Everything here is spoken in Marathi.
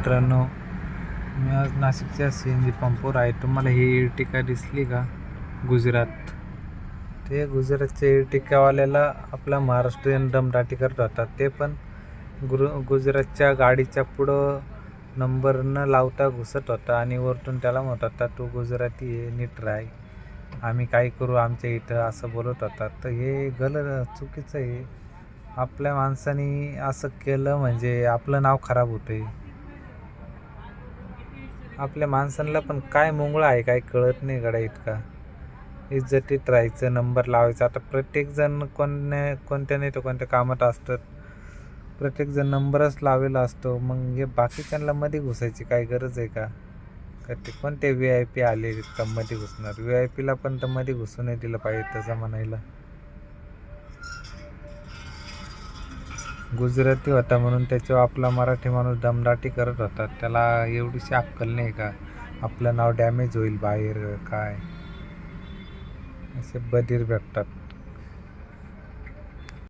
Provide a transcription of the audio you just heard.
मित्रांनो, मी आज नाशिकच्या CNG पंपावर आहे. तुम्हाला ही इर्टिका दिसली का? गुजरात. ते गुजरातच्या इर्टिकावाल्याला आपला महाराष्ट्रीयन दमदाटी करत होता. ते पण गुजरातच्या गाडीच्या पुढं नंबर न लावता घुसत होता आणि वरतून त्याला म्हणत होता, तू गुजराती आहे, नीट राय, आम्ही काय करू आमच्या इथं, असं बोलत होता. तर हे चुकीचं आहे. आपल्या माणसाने असं केलं म्हणजे आपलं नाव खराब होतंय. आपल्या माणसांना पण काय मुंगळा आहे, काय कळत नाही गड्या इतका. इज्जतीत राहायचं, नंबर लावायचा. आता प्रत्येकजण कोणत्या नाही तर कोणत्या कामात असतात, प्रत्येकजण नंबरच लावलेला असतो. मग हे बाकीच्यांना मध्ये घुसायची काय गरज आहे का? ते कोणते VIP आले का मध्ये घुसणार? VIP ला पण तर मध्ये घुसू नाही दिलं पाहिजे तसं म्हणायला. गुजराती होता म्हणून त्याच्यावर आपला मराठी माणूस दमदाटी करत होता. त्याला एवढीशी अक्कल नाही का? आपलं नाव डॅमेज होईल बाहेर काय? असे बधीर भेटतात.